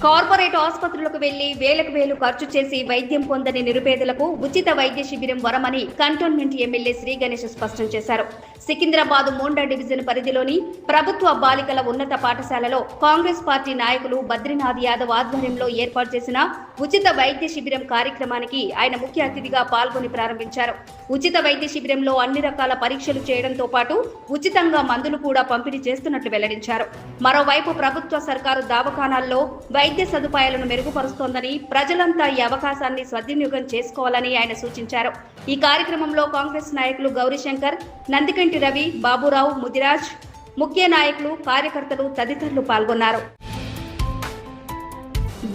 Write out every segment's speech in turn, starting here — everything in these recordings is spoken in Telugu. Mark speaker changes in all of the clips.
Speaker 1: కార్పొరేట్ ఆసుపత్రులకు వెళ్లి వేలకు వేలు ఖర్చు చేసి వైద్యం పొందని నిరుపేదలకు ఉచిత వైద్య శిబిరం వరమని కంటోన్మెంట్ ఎమ్మెల్యే శ్రీ గణేష్ స్పష్టం చేశారు. సికింద్రాబాద్ మోండా డివిజన్ పరిధిలోని ప్రభుత్వ బాలికల ఉన్నత పాఠశాలలో కాంగ్రెస్ పార్టీ నాయకులు బద్రీనాథ్ యాదవ్ ఆధ్వర్యంలో ఏర్పాటు చేసిన ఉచిత వైద్య శిబిరం కార్యక్రమానికి ఆయన ముఖ్య అతిథిగా పాల్గొని ప్రారంభించారు. ఉచిత వైద్య శిబిరంలో అన్ని రకాల పరీక్షలు చేయడంతో పాటు ఉచితంగా మందులు కూడా పంపిణీ చేస్తున్నట్లు వెల్లడించారు. మరోవైపు ప్రభుత్వ సర్కారు దవాఖానాల్లో వైద్య సదుపాయాలను మెరుగుపరుస్తోందని, ప్రజలంతా ఈ అవకాశాన్ని సద్వినియోగం చేసుకోవాలని ఆయన సూచించారు. ఈ కార్యక్రమంలో కాంగ్రెస్ నాయకులు గౌరీశంకర్, నందికంటి రవి, బాబురావు, ముదిరాజ్, ముఖ్య నాయకులు, కార్యకర్తలు తదితరులు పాల్గొన్నారు.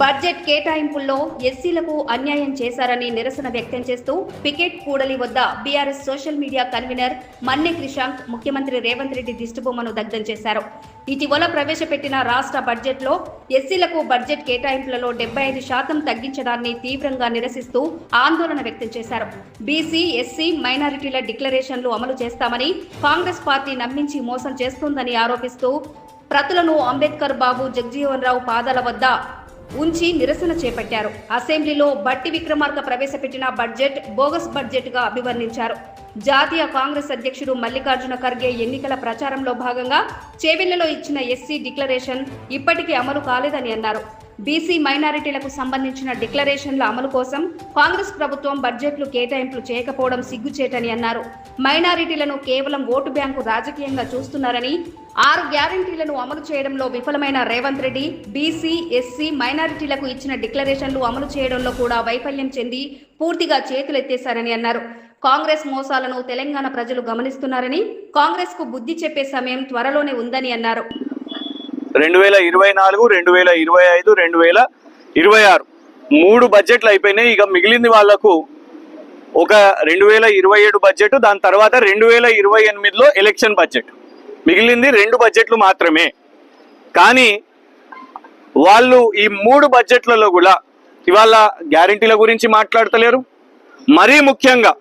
Speaker 1: బడ్జెట్ కేటాయింపుల్లో ఎస్సీలకు అన్యాయం చేశారని నిరసన వ్యక్తం చేస్తూ పికెట్ కూడలి వద్ద BRS social media convener Manne Krishank ముఖ్యమంత్రి రేవంత్ రెడ్డి దిష్టిబొమ్మను దగ్ధం చేశారు. ఇటీవల ప్రవేశపెట్టిన రాష్ట్ర బడ్జెట్లో ఎస్సీలకు బడ్జెట్ కేటాయింపులలో 75% తగ్గించడాన్ని తీవ్రంగా నిరసిస్తూ ఆందోళన వ్యక్తం చేశారు. బీసీ, ఎస్సీ, మైనారిటీల డిక్లరేషన్లు అమలు చేస్తామని కాంగ్రెస్ పార్టీ నమ్మించి మోసం చేస్తోందని ఆరోపిస్తూ ప్రతులను అంబేద్కర్ బాబు జగజీవన్ రావు పాదాల వద్ద ఉంచి నిరసన చేపట్టారు. అసెంబ్లీలో బట్టి విక్రమార్క ప్రవేశపెట్టిన బడ్జెట్ బోగస్ బడ్జెట్ గా అభివర్ణించారు. జాతీయ కాంగ్రెస్ అధ్యక్షుడు మల్లికార్జున ఖర్గే ఎన్నికల ప్రచారంలో భాగంగా చేవెళ్లలో ఇచ్చిన ఎస్సీ డిక్లరేషన్ ఇప్పటికీ అమలు కాలేదని అన్నారు. బీసీ, మైనారిటీలకు సంబంధించిన డిక్లరేషన్ల అమలు కోసం కాంగ్రెస్ ప్రభుత్వం బడ్జెట్లు కేటాయింపులు చేయకపోవడం సిగ్గుచేటని అన్నారు. మైనారిటీలను కేవలం ఓటు బ్యాంకు రాజకీయంగా చూస్తున్నారని, 6 గ్యారంటీలను అమలు చేయడంలో విఫలమైన రేవంత్ రెడ్డి బీసీ, ఎస్సీ, మైనారిటీలకు ఇచ్చిన డిక్లరేషన్లు అమలు చేయడంలో కూడా వైఫల్యం చెంది పూర్తిగా చేతులెత్తేశారని అన్నారు. కాంగ్రెస్ మోసాలను తెలంగాణ ప్రజలు గమనిస్తున్నారని, కాంగ్రెస్ కు బుద్ధి చెప్పే సమయం త్వరలోనే ఉందని అన్నారు.
Speaker 2: 2024, 2025, 2026 3 బడ్జెట్లు అయిపోయినాయి. ఇక మిగిలింది వాళ్లకు ఒక 2027 బడ్జెట్, దాని తర్వాత 2028లో ఎలక్షన్ బడ్జెట్, మిగిలింది 2 బడ్జెట్లు మాత్రమే. కానీ వాళ్ళు ఈ 3 బడ్జెట్లలో కూడా ఇవాళ గ్యారంటీల గురించి మాట్లాడతలేరు. మరీ ముఖ్యంగా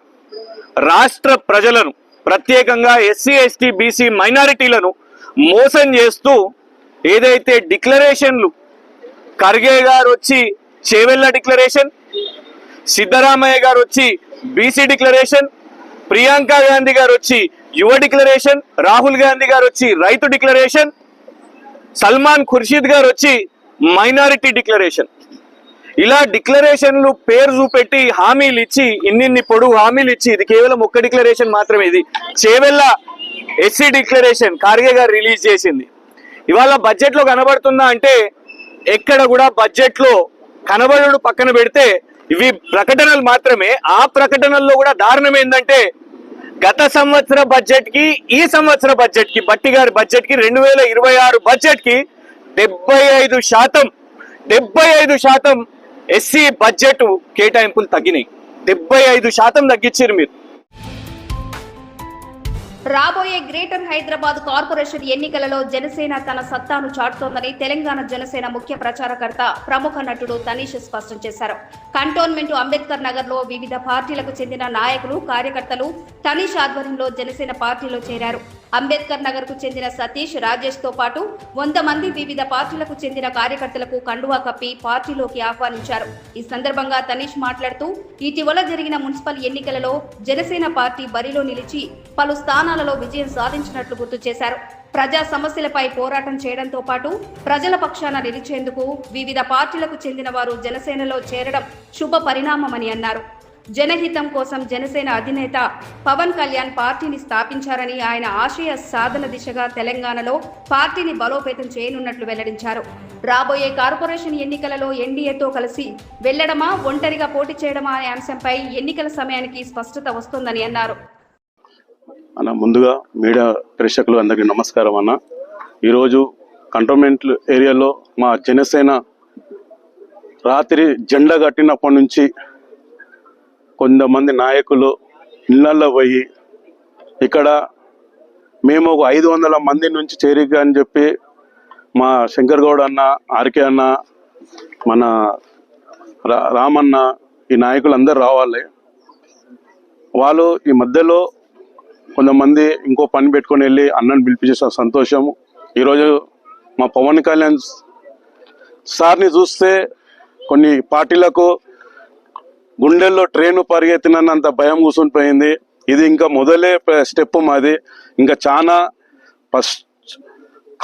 Speaker 2: రాష్ట్ర ప్రజలను, ప్రత్యేకంగా ఎస్సీ, ఎస్టీ, బీసీ, మైనారిటీలను మోసం చేస్తూ ఏదైతే డిక్లరేషన్లు, ఖర్గే గారు వచ్చి చేవెళ్ళ డిక్లరేషన్, సిద్ధరామయ్య గారు వచ్చి బీసీ డిక్లరేషన్, ప్రియాంక గాంధీ గారు వచ్చి యువ డిక్లరేషన్, రాహుల్ గాంధీ గారు వచ్చి రైతు డిక్లరేషన్, సల్మాన్ ఖుర్షీద్ గారు వచ్చి మైనారిటీ డిక్లరేషన్, ఇలా డిక్లరేషన్లు పేరు చూపెట్టి హామీలు ఇచ్చి ఇన్నిన్ని పొడుగు హామీలు ఇచ్చి ఇది కేవలం ఒక్క డిక్లరేషన్ మాత్రమే. ఇది చేవెళ్ళ ఎస్సీ డిక్లరేషన్ ఖర్గే గారు రిలీజ్ చేసింది. ఇవాళ బడ్జెట్లో కనబడుతుందా అంటే ఎక్కడ కూడా బడ్జెట్లో కనబడుడు పక్కన పెడితే ఇవి ప్రకటనలు మాత్రమే. ఆ ప్రకటనల్లో కూడా దారుణం ఏంటంటే గత సంవత్సర బడ్జెట్ కి ఈ సంవత్సర బడ్జెట్ కి, బట్టి గారి బడ్జెట్ కి 2026 బడ్జెట్ కి 75% ఎస్సీ బడ్జెట్ కేటాయింపులు తగ్గినాయి. 75% తగ్గించారు మీరు.
Speaker 1: రాబోయే గ్రేటర్ హైదరాబాద్ కార్పొరేషన్ ఎన్నికలలో జనసేన తన సత్తాను చాటుతోందని తెలంగాణ జనసేన ముఖ్య ప్రచారకర్త, ప్రముఖ నటుడు తనీష్ స్పష్టం చేశారు. కంటోన్మెంట్ అంబేద్కర్ నగర్ లో వివిధ పార్టీలకు చెందిన నాయకులు, కార్యకర్తలు తనీష్ ఆధ్వర్యంలో జనసేన పార్టీలో చేరారు. అంబేద్కర్ నగర్ కు చెందిన సతీష్, రాజేష్ తో పాటు 100 మంది వివిధ పార్టీలకు చెందిన కార్యకర్తలకు కండువా కప్పి పార్టీలోకి ఆహ్వానించారు. ఈ సందర్భంగా తనీష్ మాట్లాడుతూ ఇటీవల జరిగిన మున్సిపల్ ఎన్నికలలో జనసేన పార్టీ బరిలో నిలిచి పలు స్థానాలలో విజయం సాధించినట్లు గుర్తు చేశారు. ప్రజా సమస్యలపై పోరాటం చేయడంతో పాటు ప్రజల పక్షాన నిలిచేందుకు వివిధ పార్టీలకు చెందిన వారు జనసేనలో చేరడం శుభ పరిణామమని అన్నారు. జనహితం కోసం జనసేన అధినేత పవన్ కళ్యాణ్ పార్టీని స్థాపించారని, ఆయన ఆశయ సాధన దిశగా తెలంగాణలో పార్టీని బలోపేతం చేయనున్నట్లు వెల్లడించారు. రాబోయే కార్పొరేషన్ ఎన్నికలలో ఎన్డీఏతో కలిసి వెళ్లడమా, ఒంటరిగా పోటీ చేయడమా అనే అంశంపై ఎన్నికల సమయానికి స్పష్టత వస్తోందని అన్నారు.
Speaker 3: అన్న, ముందుగా మీడియా ప్రేక్షకులు అందరికీ నమస్కారం అన్న. ఈరోజు కంటోన్మెంట్ ఏరియాలో మా జనసేన రాత్రి జెండా కట్టినప్పటి నుంచి కొంతమంది నాయకులు ఇళ్లలో పోయి ఇక్కడ మేము ఒక 500 మంది నుంచి చేరిక అని చెప్పి మా శంకర్ గౌడ్ అన్న, ఆర్కే అన్న, మన రామన్న, ఈ నాయకులు అందరు రావాలి. వాళ్ళు ఈ మధ్యలో కొంతమంది ఇంకో పని పెట్టుకొని వెళ్ళి అన్నని పిలిపించేసిన సంతోషము. ఈరోజు మా పవన్ కళ్యాణ్ సార్ని చూస్తే కొన్ని పార్టీలకు గుండెల్లో ట్రైన్ పరిగెత్తినంత భయం కూర్చునిపోయింది. ఇది ఇంకా మొదలే స్టెప్ మాది. ఇంకా చాలా ఫస్ట్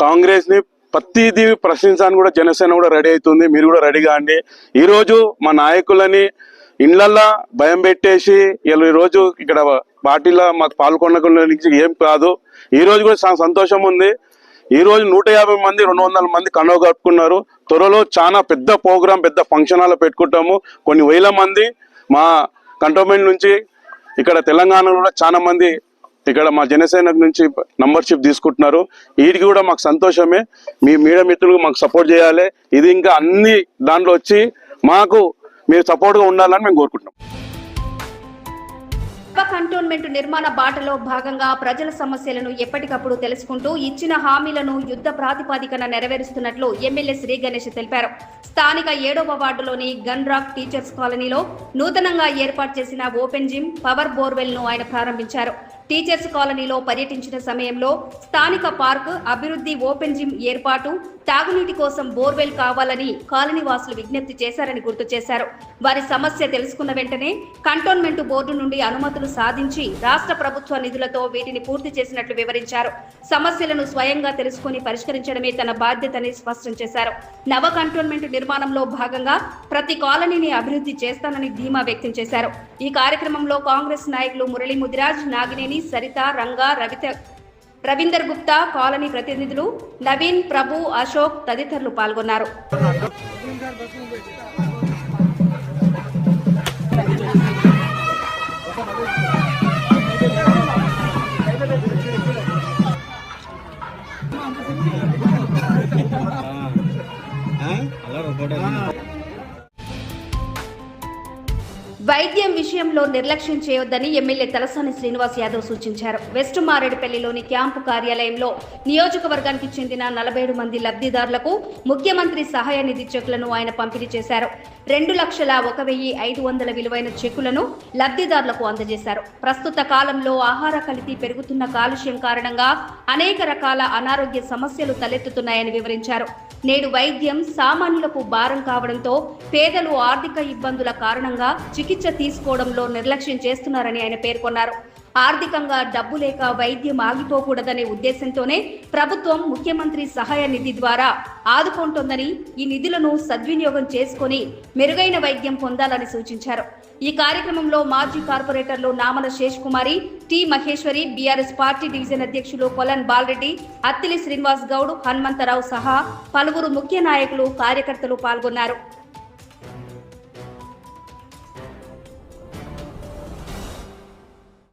Speaker 3: కాంగ్రెస్ని ప్రతిదీ ప్రశ్నించడానికి కూడా జనసేన కూడా రెడీ అవుతుంది. మీరు కూడా రెడీగా అండి. ఈరోజు మా నాయకులని ఇళ్లల్లో భయం పెట్టేసి ఈరోజు ఇక్కడ పార్టీలో మాకు పాల్గొనడానికి ఏం కాదు. ఈరోజు కూడా సంతోషం ఉంది. ఈరోజు 150 మంది 200 మంది కండవ కట్టుకున్నారు. త్వరలో చాలా పెద్ద ప్రోగ్రాం, పెద్ద ఫంక్షన్ హాల్ పెట్టుకుంటాము. కొన్ని వేల మంది మా కంటోన్మెంట్ నుంచి ఇక్కడ తెలంగాణలో కూడా చాలా మంది ఇక్కడ మా జనసేన నుంచి మెంబర్షిప్ తీసుకుంటున్నారు. వీటికి కూడా మాకు సంతోషమే. మీ మీడియా మిత్రులు మాకు సపోర్ట్ చేయాలి. ఇది ఇంకా అన్ని దాంట్లో వచ్చి మాకు మీరు సపోర్ట్గా ఉండాలని మేము కోరుకుంటున్నాం.
Speaker 1: కంటోన్మెంట్ నిర్మాణ బాటలో భాగంగా ప్రజల సమస్యలను ఎప్పటికప్పుడు తెలుసుకుంటూ ఇచ్చిన హామీలను యుద్ధ ప్రాతిపదికన నెరవేరుస్తున్నట్లు ఎమ్మెల్యే శ్రీ గణేష్ తెలిపారు. స్థానిక 7వ వార్డులోని గన్ రాక్ టీచర్స్ కాలనీలో నూతనంగా ఏర్పాటు చేసిన ఓపెన్ జిమ్, పవర్ బోర్వెల్ ను ఆయన ప్రారంభించారు. టీచర్స్ కాలనీలో పర్యటించిన సమయంలో స్థానిక పార్క్ అభివృద్ధి, ఓపెన్ జిమ్ ఏర్పాటు, తాగునీటి కోసం బోర్వెల్ కావాలని కాలనీ వాసులు విజ్ఞప్తి చేశారని గుర్తు చేశారు. వారి సమస్య తెలుసుకున్న వెంటనే కంటోన్మెంట్ బోర్డు నుండి అనుమతులు సాధించి రాష్ట్ర ప్రభుత్వ నిధులతో వీటిని పూర్తి చేసినట్లు వివరించారు. సమస్యలను స్వయంగా తెలుసుకుని పరిష్కరించడమే తన బాధ్యతని స్పష్టం చేశారు. నవ కంటోన్మెంట్ నిర్మాణంలో భాగంగా ప్రతి కాలనీని అభివృద్ధి చేస్తానని ధీమా వ్యక్తం చేశారు. ఈ కార్యక్రమంలో కాంగ్రెస్ నాయకులు మురళీ ముదిరాజ్, నాగినేని, సరిత, రంగా, రవీందర్ గుప్తా, కాలనీ ప్రతినిధులు నవీన్, ప్రభు, అశోక్ తదితరులు పాల్గొన్నారు. వైద్యం విషయంలో నిర్లక్ష్యం చేయొద్దని ఎమ్మెల్యే తలసాని శ్రీనివాస్ యాదవ్ సూచించారు. వెస్ట్ మారేడుపల్లిలోని క్యాంపు కార్యాలయంలో నియోజకవర్గానికి చెందిన 47 మంది లబ్ధిదారులకు ముఖ్యమంత్రి సహాయ నిధి చెక్కులను ఆయన పంపిణీ చేశారు. 2,01,500 విలువైన చెక్కులను లబ్ధిదారులకు అందజేశారు. ప్రస్తుత కాలంలో ఆహార కల్తీ, పెరుగుతున్న కాలుష్యం కారణంగా అనేక రకాల అనారోగ్య సమస్యలు తలెత్తుతున్నాయని వివరించారు. నేడు వైద్యం సామాన్యులకు భారం కావడంతో పేదలు ఆర్థిక ఇబ్బందుల కారణంగా చికిత్స తీసుకోవడంలో నిర్లక్ష్యం చేస్తున్నారని ఆయన పేర్కొన్నారు. ఆర్థికంగా డబ్బు లేక వైద్యం ఆగిపోకూడదనే ఉద్దేశంతోనే ప్రభుత్వం ముఖ్యమంత్రి సహాయ నిధి ద్వారా ఆదుకుంటోందని, ఈ నిధులను సద్వినియోగం చేసుకుని మెరుగైన వైద్యం పొందాలని సూచించారు. ఈ కార్యక్రమంలో మాజీ కార్పొరేటర్లు Namala Shesh Kumari, T Maheshwari, BRS party division అధ్యక్షులు కొలన్ బాలరెడ్డి, అత్తిలి శ్రీనివాస్ గౌడ్, హనుమంతరావు సహా పలువురు ముఖ్య నాయకులు, కార్యకర్తలు పాల్గొన్నారు.